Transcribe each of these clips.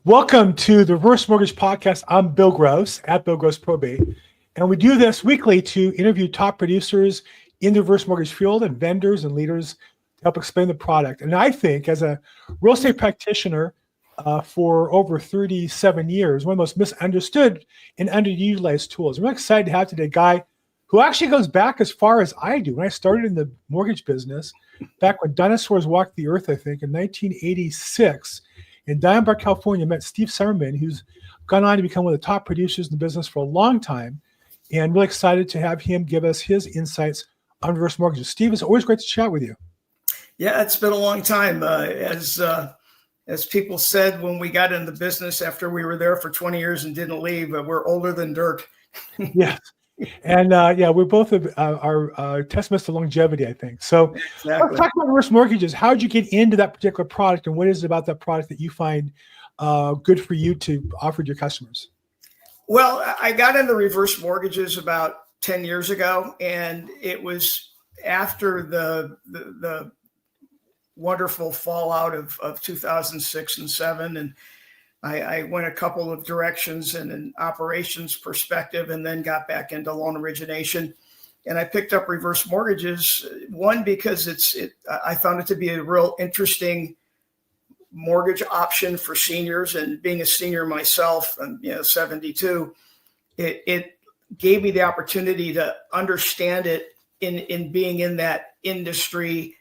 Welcome to the Reverse Mortgage Podcast. I'm Bill Gross at Bill Gross Probate. And we do this weekly to interview top producers in the reverse mortgage field and vendors and leaders to help explain the product. And I think as a real estate practitioner for over 37 years, one of the most misunderstood and underutilized tools. I'm really excited to have today a guy who actually goes back as far as I do. When I started in the mortgage business, back when dinosaurs walked the earth, I think, in 1986, in Diamond Bar, California, met Steve Somerman, who's gone on to become one of the top producers in the business for a long time. And really excited to have him give us his insights on reverse mortgages. Steve, it's always great to chat with you. Yeah, it's been a long time. As people said when we got into the business after we were there for 20 years and didn't leave, we're older than dirt. Yes. And we're both are testaments to longevity, I think. So Exactly. Let's talk about reverse mortgages. How did you get into that particular product, and what is it about that product that you find good for you to offer to your customers? Well, I got into reverse mortgages about 10 years ago, and it was after the wonderful fallout of 2006 and 7. And I went a couple of directions in an operations perspective and then got back into loan origination. And I picked up reverse mortgages, one, because I found it to be a real interesting mortgage option for seniors. And being a senior myself, I'm 72, it gave me the opportunity to understand it in being in that industry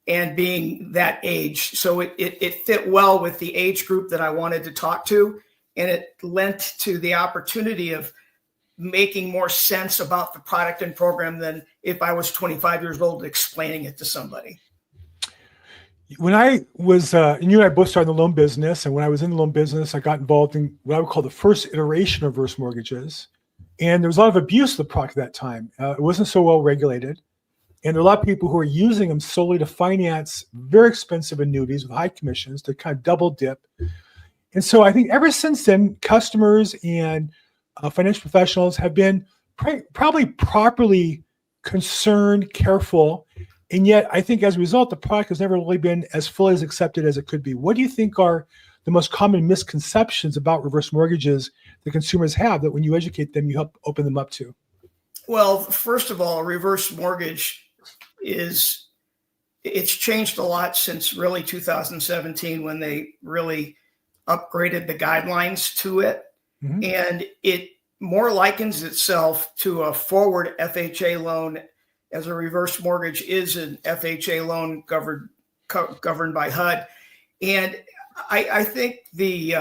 and being that age. So it fit well with the age group that I wanted to talk to. And it lent to the opportunity of making more sense about the product and program than if I was 25 years old explaining it to somebody. When I was, and you and I both started in the loan business, and when I was in the loan business, I got involved in what I would call the first iteration of reverse mortgages. And there was a lot of abuse of the product at that time. It wasn't so well regulated. And there are a lot of people who are using them solely to finance very expensive annuities with high commissions to kind of double dip. And so I think ever since then, customers and financial professionals have been probably properly concerned, careful. And yet I think as a result, the product has never really been as fully as accepted as it could be. What do you think are the most common misconceptions about reverse mortgages that consumers have that when you educate them, you help open them up to? Well, first of all, a reverse mortgage it's changed a lot since really 2017 when they really upgraded the guidelines to it. Mm-hmm. And it more likens itself to a forward FHA loan, as a reverse mortgage is an FHA loan governed by HUD. And I think the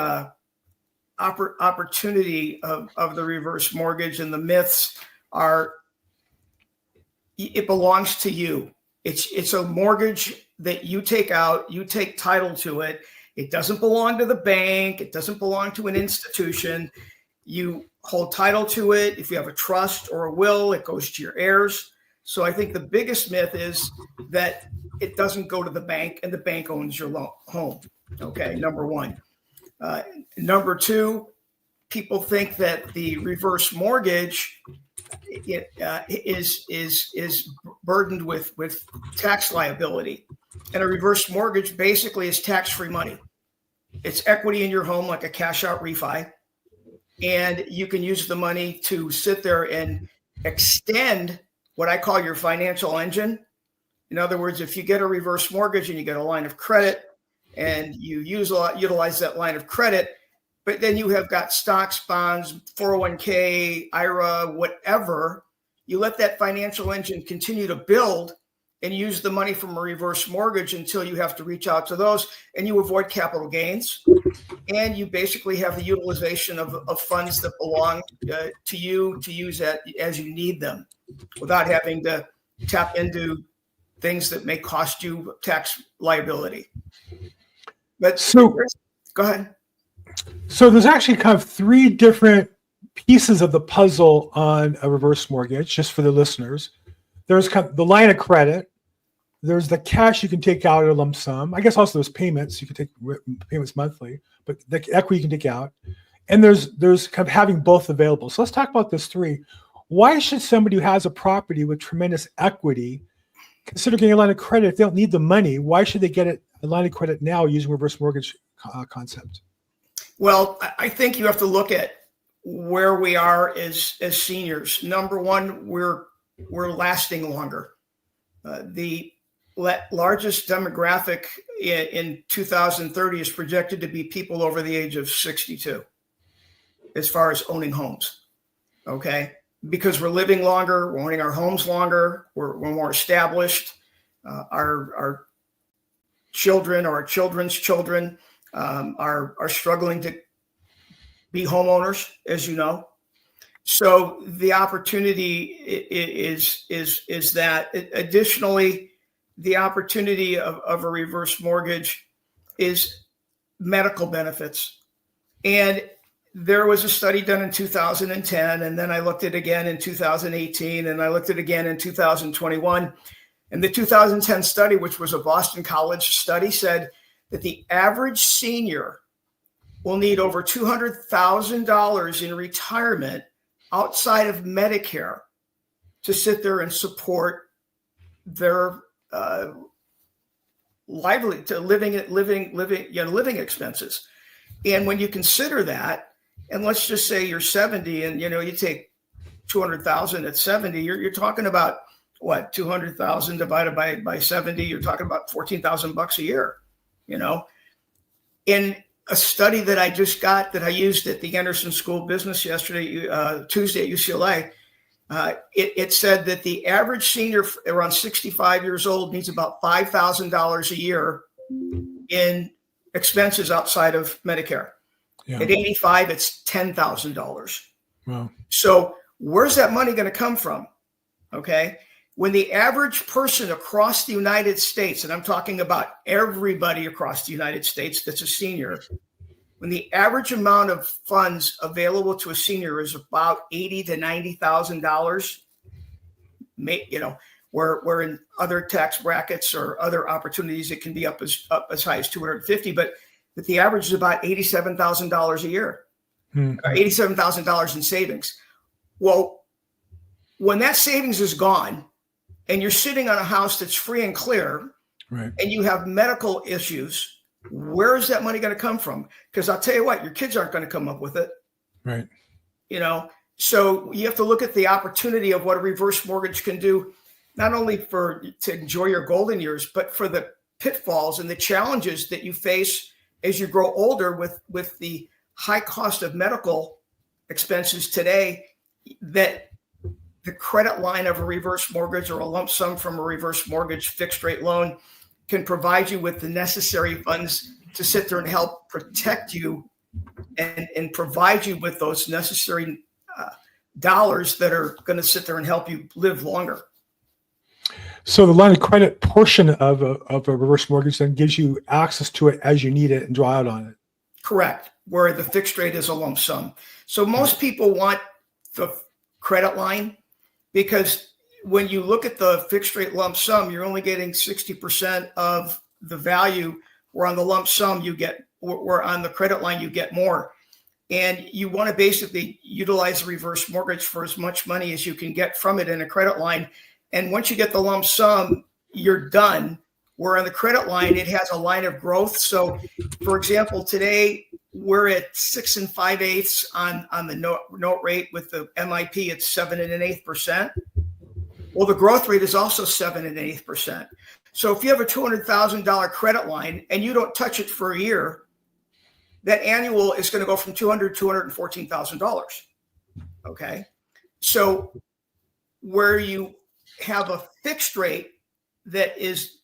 opportunity of the reverse mortgage and the myths are, it belongs to you. It's a mortgage that you take out, you take title to it. It doesn't belong to the bank. It doesn't belong to an institution. You hold title to it. If you have a trust or a will, it goes to your heirs. So I think the biggest myth is that it doesn't go to the bank and the bank owns your home. Okay, number one. Number two, people think that the reverse mortgage is burdened with tax liability, and a reverse mortgage basically is tax-free money. It's equity in your home, like a cash-out refi, and you can use the money to sit there and extend what I call your financial engine. In other words, if you get a reverse mortgage and you get a line of credit and you utilize that line of credit, but then you have got stocks, bonds, 401k, IRA, whatever. You let that financial engine continue to build and use the money from a reverse mortgage until you have to reach out to those, and you avoid capital gains. And you basically have the utilization of funds that belong to you to use as you need them without having to tap into things that may cost you tax liability. But go ahead. So there's actually kind of three different pieces of the puzzle on a reverse mortgage, just for the listeners. There's kind of the line of credit. There's the cash you can take out at a lump sum. I guess also there's payments. You can take payments monthly, but the equity you can take out. And there's kind of having both available. So let's talk about those three. Why should somebody who has a property with tremendous equity consider getting a line of credit if they don't need the money? Why should they get a line of credit now using reverse mortgage concept? Well, I think you have to look at where we are as seniors. Number one, we're lasting longer. The largest demographic in 2030 is projected to be people over the age of 62, as far as owning homes. Okay, because we're living longer, we're owning our homes longer, we're more established. Our children or our children's children are struggling to be homeowners, as you know. So the opportunity is that. Additionally, the opportunity of a reverse mortgage is medical benefits. And there was a study done in 2010, and then I looked at it again in 2018, and I looked at it again in 2021. And the 2010 study, which was a Boston College study, said that the average senior will need over $200,000 in retirement outside of Medicare to sit there and support their living expenses. And when you consider that, and let's just say you're 70 and you take 200,000 at 70, you're talking about what, 200,000 divided by 70, you're talking about $14,000 a year, In a study that I just got that I used at the Anderson School of Business yesterday, Tuesday at UCLA, it said that the average senior around 65 years old needs about $5,000 a year in expenses outside of Medicare. Yeah. At 85, it's $10,000. Wow. So where's that money going to come from? Okay. When the average person across the United States, and I'm talking about everybody across the United States that's a senior, when the average amount of funds available to a senior is about $80,000 to $90,000, where in other tax brackets or other opportunities it can be up as high as $250,000, but the average is about $87,000 a year, $87,000 in savings. Well, when that savings is gone, and you're sitting on a house that's free and clear, right, and you have medical issues, where is that money going to come from? Because I'll tell you what, your kids aren't going to come up with it. Right. So you have to look at the opportunity of what a reverse mortgage can do, not only to enjoy your golden years, but for the pitfalls and the challenges that you face as you grow older with the high cost of medical expenses today, that the credit line of a reverse mortgage or a lump sum from a reverse mortgage fixed rate loan can provide you with the necessary funds to sit there and help protect you and provide you with those necessary dollars that are going to sit there and help you live longer. So the line of credit portion of a reverse mortgage then gives you access to it as you need it and draw out on it. Correct. Where the fixed rate is a lump sum. So most people want the credit line, because when you look at the fixed rate lump sum, you're only getting 60% of the value, where on the lump sum where on the credit line you get more. And you want to basically utilize a reverse mortgage for as much money as you can get from it in a credit line. And once you get the lump sum, you're done. Where on the credit line, it has a line of growth. So for example, today we're at 6 5/8 on the note rate. With the MIP, it's 7 1/8%. Well, the growth rate is also 7 1/8%. So if you have a $200,000 credit line and you don't touch it for a year, that annual is going to go from $200,000 to $214,000. Okay. So where you have a fixed rate that is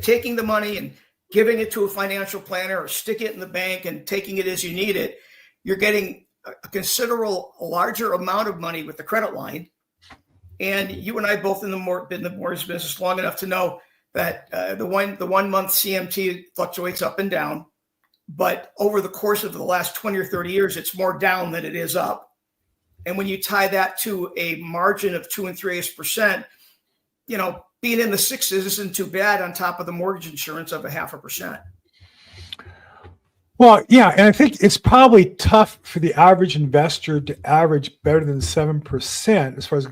taking the money and giving it to a financial planner or stick it in the bank and taking it as you need it, you're getting a considerable larger amount of money with the credit line. And you and I both been in the mortgage business long enough to know that the 1 month CMT fluctuates up and down, but over the course of the last 20 or 30 years, it's more down than it is up. And when you tie that to a margin of 2 3/8%, being in the sixes isn't too bad on top of the mortgage insurance of 0.5%. Well, yeah, and I think it's probably tough for the average investor to average better than 7% as far as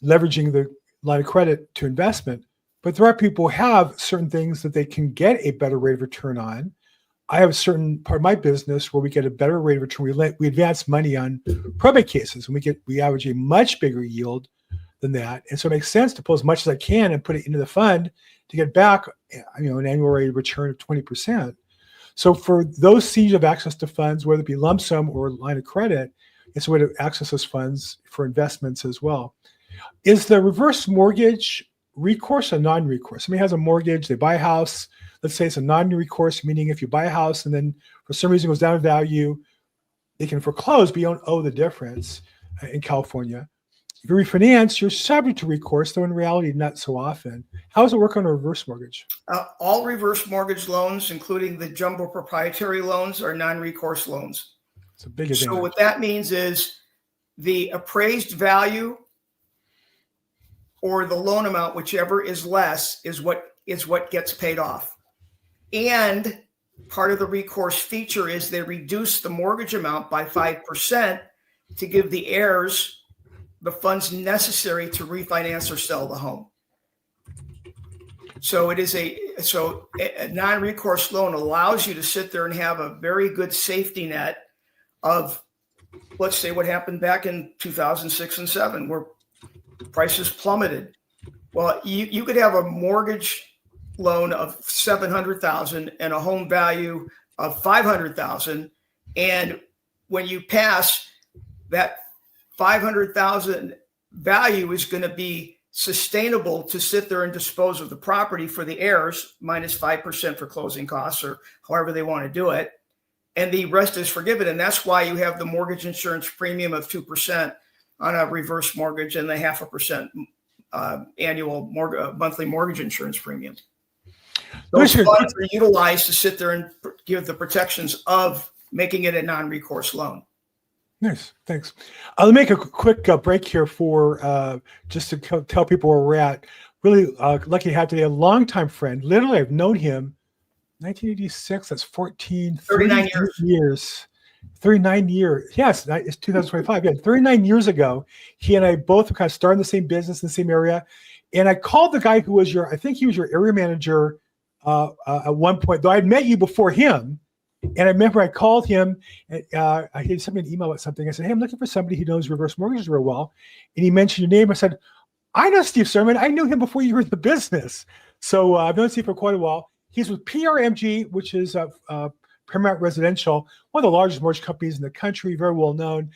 leveraging the line of credit to investment. But there are people who have certain things that they can get a better rate of return on. I have a certain part of my business where we get a better rate of return. We advance money on probate cases, and we average a much bigger yield than that. And so it makes sense to pull as much as I can and put it into the fund to get back, an annual rate of return of 20%. So for those seniors who have access to funds, whether it be lump sum or line of credit, it's a way to access those funds for investments as well. Is the reverse mortgage recourse or non-recourse? Somebody has a mortgage, they buy a house. Let's say it's a non-recourse, meaning if you buy a house and then for some reason it goes down in value, they can foreclose, but you don't owe the difference in California. If you refinance, you're subject to recourse, though in reality, not so often. How does it work on a reverse mortgage? All reverse mortgage loans, including the jumbo proprietary loans, are non-recourse loans. It's a big advantage. So what that means is the appraised value or the loan amount, whichever is less, is what gets paid off. And part of the recourse feature is they reduce the mortgage amount by 5% to give the heirs the funds necessary to refinance or sell the home. So a non-recourse loan allows you to sit there and have a very good safety net of, let's say, what happened back in 2006 and 2007, where prices plummeted. Well, you could have a mortgage loan of $700,000 and a home value of $500,000, and when you pass, that $500,000 value is going to be sustainable to sit there and dispose of the property for the heirs, minus 5% for closing costs or however they want to do it, and the rest is forgiven. And that's why you have the mortgage insurance premium of 2% on a reverse mortgage and the 0.5% annual monthly mortgage insurance premium. Those funds are utilized to sit there and give the protections of making it a non-recourse loan. Nice, thanks. I'll make a quick break here for just to tell people where we're at. Really lucky to have today a longtime friend. Literally, I've known him 1986. That's 39 years. 39 years. Yes, it's 2025. Yeah, 39 years ago, he and I both kind of started the same business in the same area. And I called the guy who was I think he was your area manager at one point, though I had met you before him. And I remember I called him, and he sent me an email about something. I said, hey, I'm looking for somebody who knows reverse mortgages real well. And he mentioned your name. I said, I know Steve Somerman. I knew him before you were in the business. So I've known Steve for quite a while. He's with PRMG, which is Paramount Residential, one of the largest mortgage companies in the country, very well known.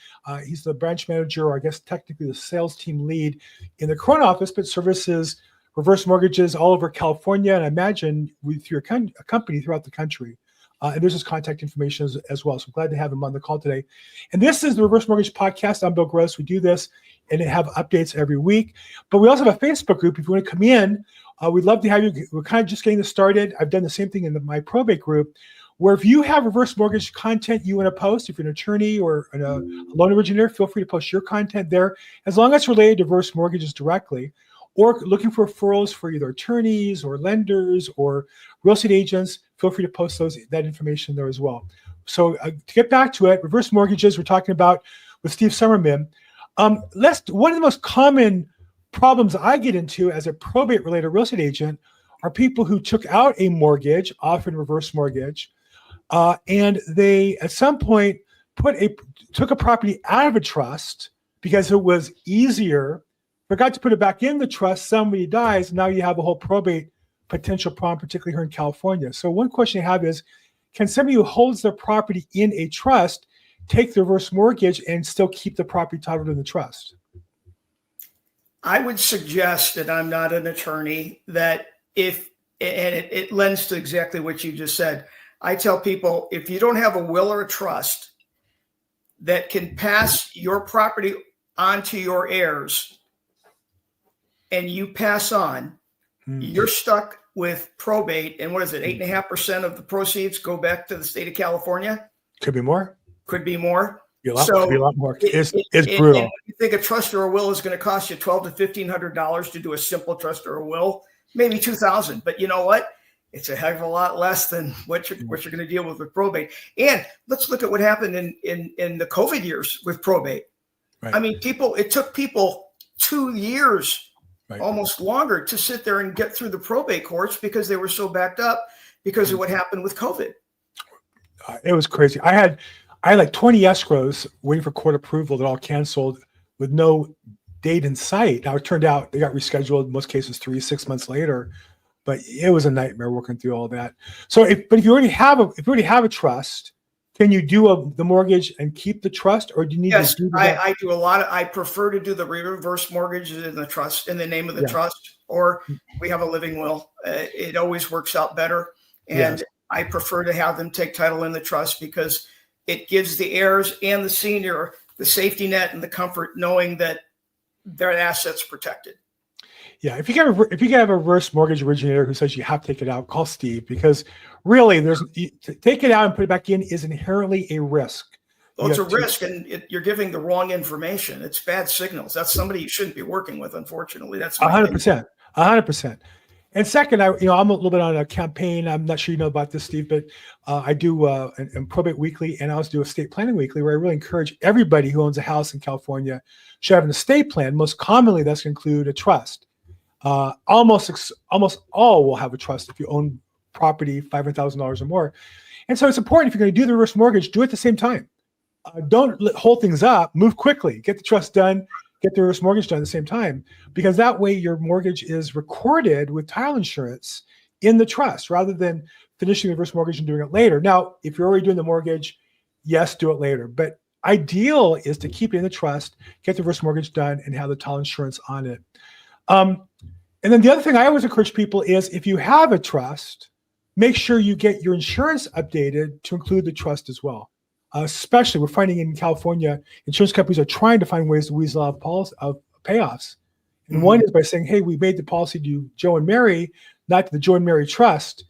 He's the branch manager, or I guess technically the sales team lead in the Corona office, but services reverse mortgages all over California, and I imagine with your company throughout the country. And there's his contact information as well. So I'm glad to have him on the call today. And this is the Reverse Mortgage Podcast. I'm Bill Gross. We do this and have updates every week. But we also have a Facebook group. If you want to come in, we'd love to have you. We're kind of just getting this started. I've done the same thing in my probate group, where if you have reverse mortgage content you want to post, if you're an attorney or a loan originator, feel free to post your content there, as long as it's related to reverse mortgages directly, or looking for referrals for either attorneys or lenders or real estate agents, feel free to post that information there as well. So to get back to it, reverse mortgages we're talking about with Steve Somerman. One of the most common problems I get into as a probate-related real estate agent are people who took out a mortgage, often reverse mortgage, and they at some point took a property out of a trust because it was easier, forgot to put it back in the trust, somebody dies, now you have a whole probate potential problem, particularly here in California. So one question I have is, can somebody who holds their property in a trust take the reverse mortgage and still keep the property titled in the trust? I would suggest, and I'm not an attorney, that it lends to exactly what you just said. I tell people, if you don't have a will or a trust that can pass your property on to your heirs and you pass on, you're stuck with probate. And what is it? 8.5% of the proceeds go back to the state of California. Could be more. Could be more. Could be a lot more. It's brutal. You think a trust or a will is going to cost you $1,200 to $1,500 to do a simple trust or a will? Maybe $2,000. But you know what? It's a heck of a lot less than what you're going to deal with probate. And let's look at what happened in the COVID years with probate. Right. I mean, it took people 2 years, right, almost longer, to sit there and get through the probate courts because they were so backed up because of what happened with COVID. It was crazy. I had like 20 escrows waiting for court approval that all canceled with no date in sight. Now it turned out they got rescheduled in most cases 3-6 months later, but it was a nightmare working through all that. So if you already have a trust, can you do the mortgage and keep the trust, or do you need Yes, to do I do a lot I prefer to do the reverse mortgage in the trust, in the name of the trust, or we have a living will. It always works out better. And I prefer to have them take title in the trust because it gives the heirs and the senior the safety net and the comfort knowing that their assets protected. Yeah, if you have a reverse mortgage originator who says you have to take it out, call Steve, because really, to take it out and put it back in is inherently a risk. Well, it's a risk, and you're giving the wrong information. It's bad signals. That's somebody you shouldn't be working with. Unfortunately, that's 100%. 100%. And second, I'm a little bit on a campaign. I'm not sure you know about this, Steve, but I do in Probate Weekly, and I also do Estate Planning Weekly, where I really encourage everybody who owns a house in California should have an estate plan. Most commonly, that's going to include a trust. Almost all will have a trust if you own property $500,000 or more. And so it's important, if you're going to do the reverse mortgage, do it at the same time. Don't hold things up. Move quickly. Get the trust done. Get the reverse mortgage done at the same time, because that way your mortgage is recorded with title insurance in the trust rather than finishing the reverse mortgage and doing it later. Now, if you're already doing the mortgage, yes, do it later. But ideal is to keep it in the trust, get the reverse mortgage done, and have the title insurance on it. And then the other thing I always encourage people is, if you have a trust, make sure you get your insurance updated to include the trust as well. Especially, we're finding in California, insurance companies are trying to find ways to weasel out of payoffs. And one is by saying, hey, we made the policy to Joe and Mary, not to the Joe and Mary Trust.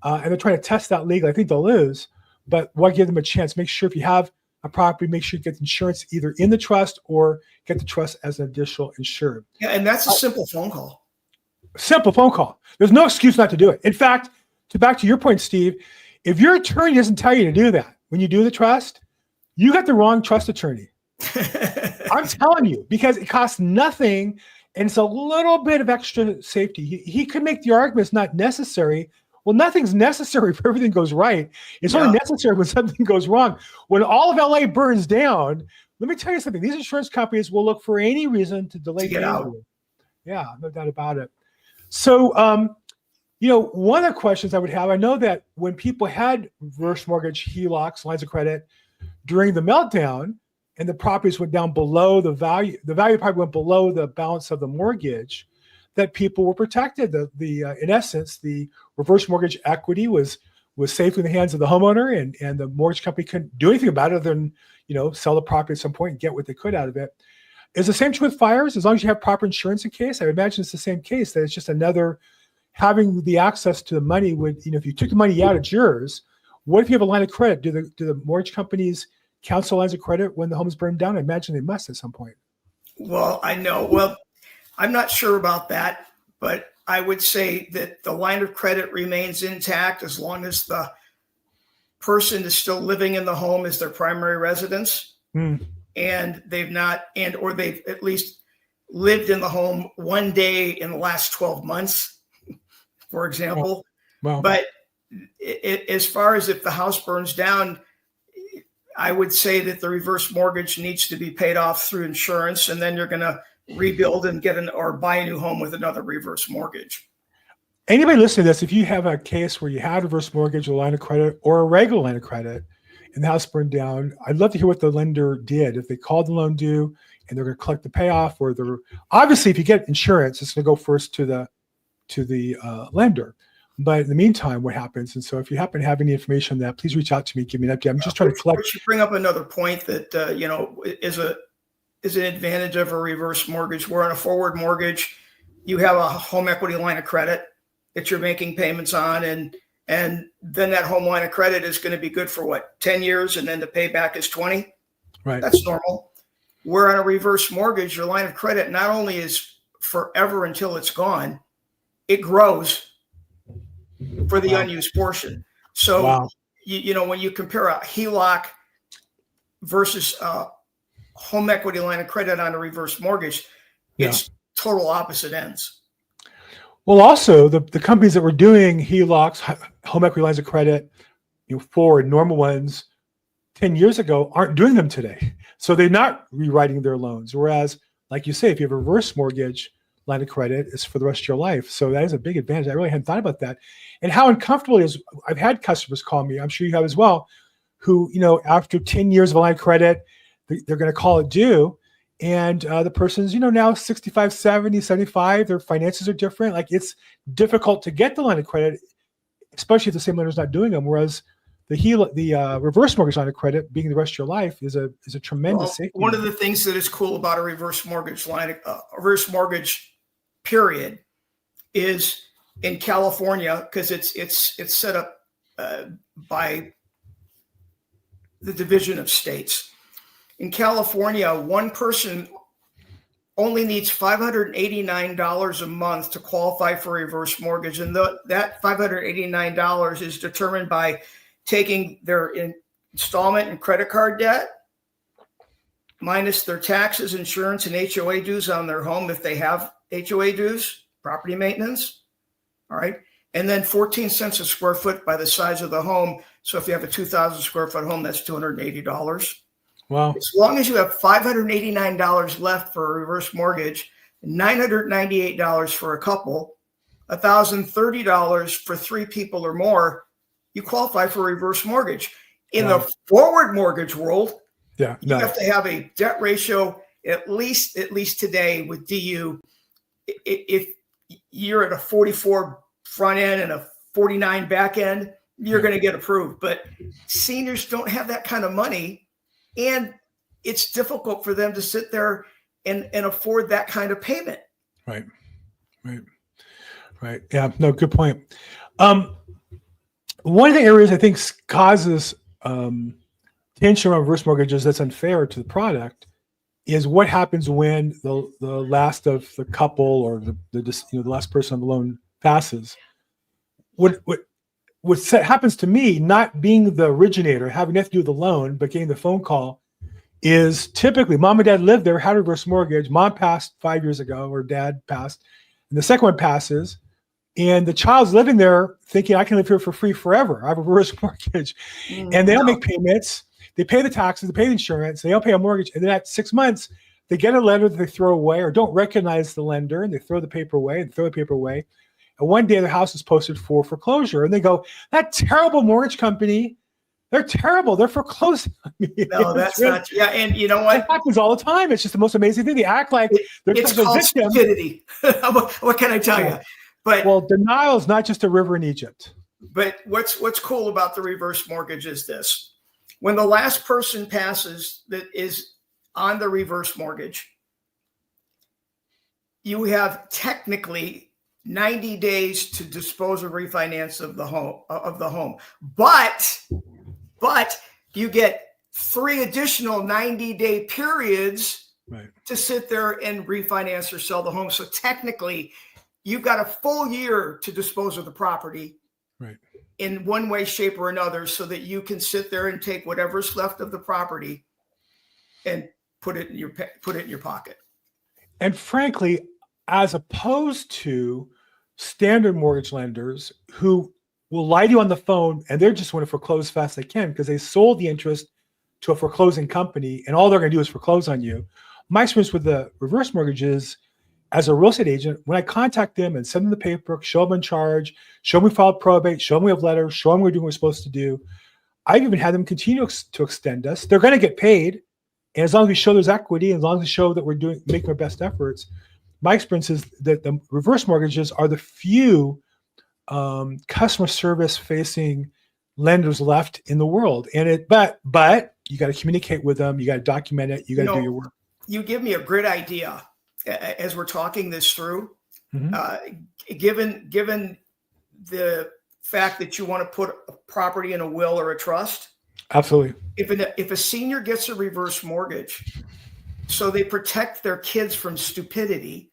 And they're trying to test that legally. I think they'll lose, but why give them a chance? Make sure if you have a property, make sure you get the insurance either in the trust or get the trust as an additional insured. Yeah, and that's a simple phone call. Simple phone call. There's no excuse not to do it. In fact, back to your point, Steve, if your attorney doesn't tell you to do that, when you do the trust, you got the wrong trust attorney. I'm telling you, because it costs nothing and it's a little bit of extra safety. He could make the argument it's not necessary. Well, nothing's necessary if everything goes right. It's only necessary when something goes wrong. When all of LA burns down, let me tell you something. These insurance companies will look for any reason to delay get out. Yeah, no doubt about it. So, one of the questions I would have, I know that when people had reverse mortgage HELOCs, lines of credit, during the meltdown, and the properties went down below the value probably went below the balance of the mortgage, that people were protected. In essence, the reverse mortgage equity was safe in the hands of the homeowner, and the mortgage company couldn't do anything about it other than, sell the property at some point and get what they could out of it. Is the same true with fires? As long as you have proper insurance in case, I imagine it's the same case, that it's just another, having the access to the money would, if you took the money out, it's yours. What if you have a line of credit? Do the mortgage companies cancel lines of credit when the home is burned down? I imagine they must at some point. Well, I know. Well, I'm not sure about that, but I would say that the line of credit remains intact as long as the person is still living in the home as their primary residence, and they've at least lived in the home one day in the last 12 months, for example. Wow. But as far as if the house burns down, I would say that the reverse mortgage needs to be paid off through insurance, and then you're going to rebuild and or buy a new home with another reverse mortgage. Anybody listening to this, if you have a case where you had a reverse mortgage, a line of credit, or a regular line of credit, and the house burned down, I'd love to hear what the lender did. If they called the loan due and they're going to collect the payoff, or obviously if you get insurance, it's going to go first to the lender. But in the meantime, what happens? And so if you happen to have any information on that, please reach out to me. Give me an update. I'm just trying to collect. But you bring up another point that is an advantage of a reverse mortgage. Where on a forward mortgage, you have a home equity line of credit that you're making payments on, and then that home line of credit is going to be good for 10 years, and then the payback is 20. Right. That's normal. Where on a reverse mortgage, your line of credit not only is forever until it's gone, it grows for the unused portion. So, when you compare a HELOC versus a home equity line of credit on a reverse mortgage, it's total opposite ends. Well, also the companies that were doing HELOCs, home equity lines of credit, forward normal ones 10 years ago aren't doing them today. So they're not rewriting their loans. Whereas, like you say, if you have a reverse mortgage line of credit, it's for the rest of your life. So that is a big advantage. I really hadn't thought about that. And how uncomfortable it is. I've had customers call me, I'm sure you have as well, who, after 10 years of a line of credit, they're going to call it due. And the person's, now 65, 70, 75, their finances are different. Like, it's difficult to get the line of credit, especially if the same lender's not doing them. Whereas the reverse mortgage line of credit, being the rest of your life, is a tremendous safety. One of the things that is cool about a reverse mortgage period is in California, because it's set up by the division of states. In California, one person only needs $589 a month to qualify for a reverse mortgage. And that $589 is determined by taking their installment and credit card debt, minus their taxes, insurance, and HOA dues on their home if they have HOA dues, property maintenance. All right. And then 14 cents a square foot by the size of the home. So if you have a 2,000 square foot home, that's $280. Wow. As long as you have $589 left for a reverse mortgage, $998 for a couple, $1,030 for 3 people or more, you qualify for a reverse mortgage. In the forward mortgage world, you have to have a debt ratio at least today with DU. If you're at a 44 front end and a 49 back end, you're going to get approved. But seniors don't have that kind of money, and it's difficult for them to sit there and afford that kind of payment. Right. Yeah, no, good point. One of the areas I think causes tension around reverse mortgages that's unfair to the product is what happens when the last of the couple or the last person on the loan passes. What happens to me, not being the originator, having nothing to do with the loan, but getting the phone call, is typically mom and dad lived there, had a reverse mortgage. Mom passed 5 years ago, or dad passed, and the second one passes. And the child's living there thinking, I can live here for free forever. I have a reverse mortgage. And they don't make payments. They pay the taxes, they pay the insurance, they don't pay a mortgage. And then at 6 months, they get a letter that they throw away or don't recognize the lender, and they throw the paper away. And one day their house is posted for foreclosure. And they go, that terrible mortgage company, they're terrible. They're foreclosing on me. No, that's not. Yeah, and you know what? It happens all the time. It's just the most amazing thing. They act like they're such a victim. Stupidity. What can I tell you? But denial is not just a river in Egypt. But what's cool about the reverse mortgage is this. When the last person passes that is on the reverse mortgage, you have technically 90 days to dispose of refinance of the home. But you get 3 additional 90-day periods to sit there and refinance or sell the home. So technically, you've got a full year to dispose of the property in one way, shape, or another, so that you can sit there and take whatever's left of the property and put it in your pocket. And frankly, as opposed to standard mortgage lenders who will lie to you on the phone and they just want to foreclose as fast as they can because they sold the interest to a foreclosing company and all they're going to do is foreclose on you. My experience with the reverse mortgages as a real estate agent, when I contact them and send them the paperwork, show them in charge, show them we filed probate, show them we have letters, show them we're doing what we're supposed to do. I've even had them continue to extend us. They're going to get paid. And as long as we show there's equity, as long as we show that we're making our best efforts, my experience is that the reverse mortgages are the few customer service facing lenders left in the world. And but you got to communicate with them. You got to document it. You got to do your work. You give me a great idea as we're talking this through, given the fact that you want to put a property in a will or a trust. Absolutely. If a senior gets a reverse mortgage, so they protect their kids from stupidity,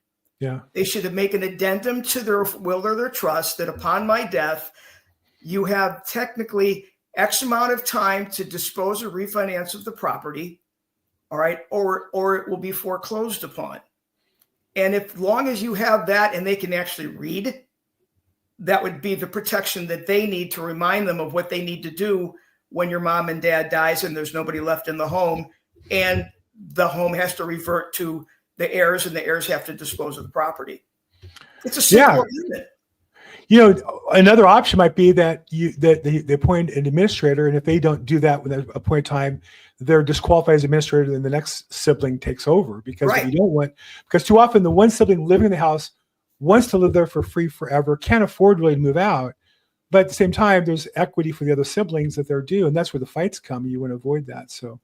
they should make an addendum to their will or their trust that upon my death, you have technically X amount of time to dispose or refinance of the property, all right, or it will be foreclosed upon. And if long as you have that and they can actually read that would be the protection that they need to remind them of what they need to do when your mom and dad dies and there's nobody left in the home, and the home has to revert to the heirs, and the heirs have to dispose of the property. It's a simple agreement. Another option might be that they appoint an administrator, and if they don't do that within a point in time, they're disqualified as administrator, and the next sibling takes over. Because if you don't want, because too often the one sibling living in the house wants to live there for free forever, can't afford really to move out, but at the same time, there's equity for the other siblings that they're due, and that's where the fights come. You want to avoid that. So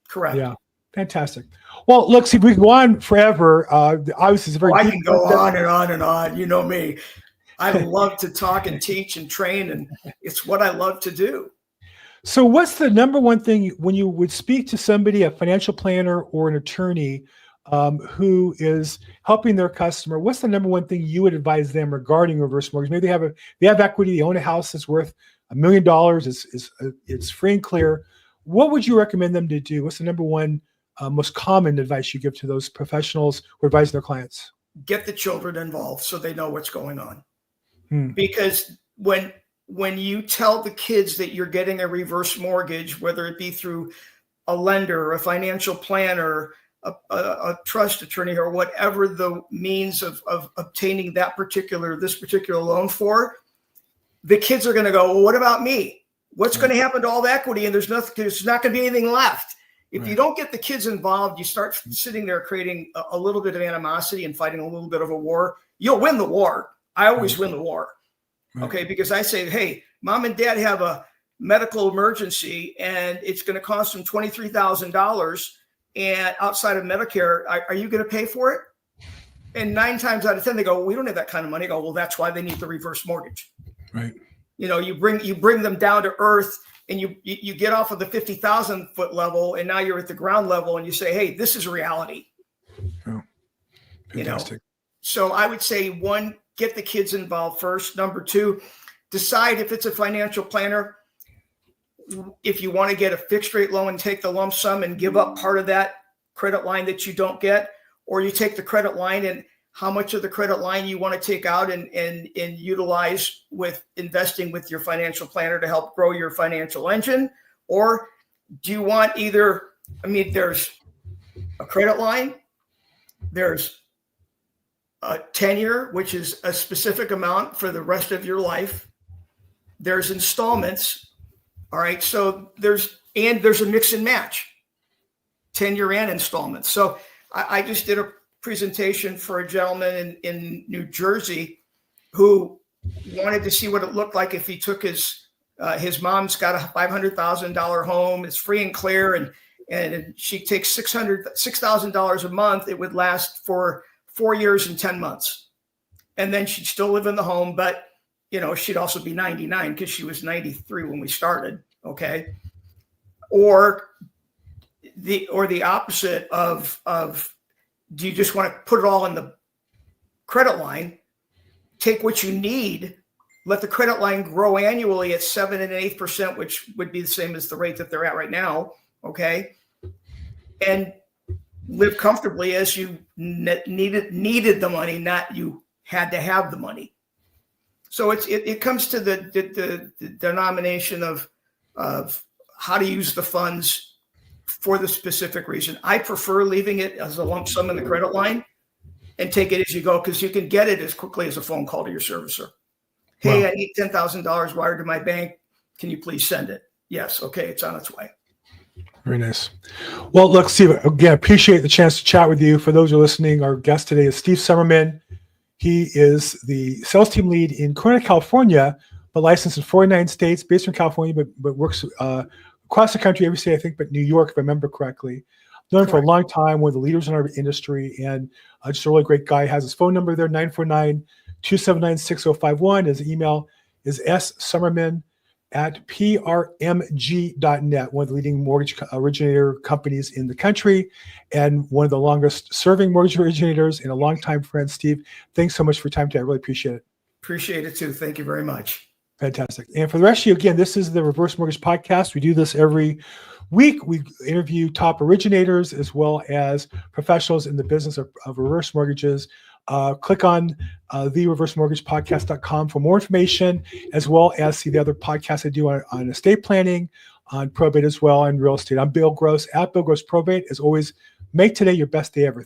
Correct. Yeah. Fantastic. Well, look, see, we can go on forever. Obviously, it's very. I can go on and on and on. You know me. I love to talk and teach and train, and it's what I love to do. So what's the number one thing when you would speak to somebody, a financial planner or an attorney who is helping their customer, what's the number one thing you would advise them regarding reverse mortgage? Maybe they have equity, they own a house that's worth $1 million, it's free and clear. What would you recommend them to do? What's the number one most common advice you give to those professionals who advise their clients? Get the children involved so they know what's going on. Because when you tell the kids that you're getting a reverse mortgage, whether it be through a lender, a financial planner, a trust attorney, or whatever the means of obtaining this particular loan for, the kids are going to go, well, what about me? What's going to happen to all the equity? And there's not going to be anything left. If you don't get the kids involved, you start sitting there creating a little bit of animosity and fighting a little bit of a war. You'll win the war. I always win the war. Okay. Because I say, hey, mom and dad have a medical emergency and it's going to cost them $23,000 and outside of Medicare, are you going to pay for it? And 9 times out of 10, they go, we don't have that kind of money. I go, well, that's why they need the reverse mortgage. Right. You bring them down to earth, and you get off of the 50,000 foot level, and now you're at the ground level, and you say, hey, this is reality. Oh, fantastic. So I would say, 1, get the kids involved first. Number 2, decide if it's a financial planner, if you want to get a fixed rate loan and take the lump sum and give up part of that credit line that you don't get, or you take the credit line and how much of the credit line you want to take out and utilize with investing with your financial planner to help grow your financial engine. Or do you want there's a credit line, there's a tenure, which is a specific amount for the rest of your life. There's installments. All right. So there's a mix and match, tenure and installments. So I just did a presentation for a gentleman in New Jersey who wanted to see what it looked like if he took his mom's got a $500,000 home. It's free and clear. And she takes $6,000 a month. It would last for 4 years and 10 months. And then she'd still live in the home, but she'd also be 99 because she was 93 when we started. Okay. Or the opposite of do you just want to put it all in the credit line, take what you need, let the credit line grow annually at 7 and 8%, which would be the same as the rate that they're at right now. Okay. And live comfortably as you needed the money, not you had to have the money. So it comes to the denomination of how to use the funds for the specific reason. I prefer leaving it as a lump sum in the credit line and take it as you go, because you can get it as quickly as a phone call to your servicer. Hey, I need $10,000 wired to my bank. Can you please send it? Yes. Okay. It's on its way. Very nice. Well, look, Steve, again, appreciate the chance to chat with you. For those who are listening, our guest today is Steve Somerman. He is the sales team lead in Corona, California, but licensed in 49 states, based in California, but works across the country, every state, I think, but New York, if I remember correctly. Known for a long time, one of the leaders in our industry, and just a really great guy. Has his phone number there, 949-279-6051. His email is ssomerman@prmg.net, one of the leading mortgage originator companies in the country, and one of the longest serving mortgage originators and a longtime friend. Steve, thanks so much for your time today. I really appreciate it. Appreciate it too. Thank you very much. Fantastic. And for the rest of you, again, this is the Reverse Mortgage Podcast. We do this every week. We interview top originators as well as professionals in the business of reverse mortgages. click on thereversemortgagepodcast.com for more information, as well as see the other podcasts I do on estate planning, on probate as well, and real estate. I'm Bill Gross at Bill Gross Probate. As always, make today your best day ever.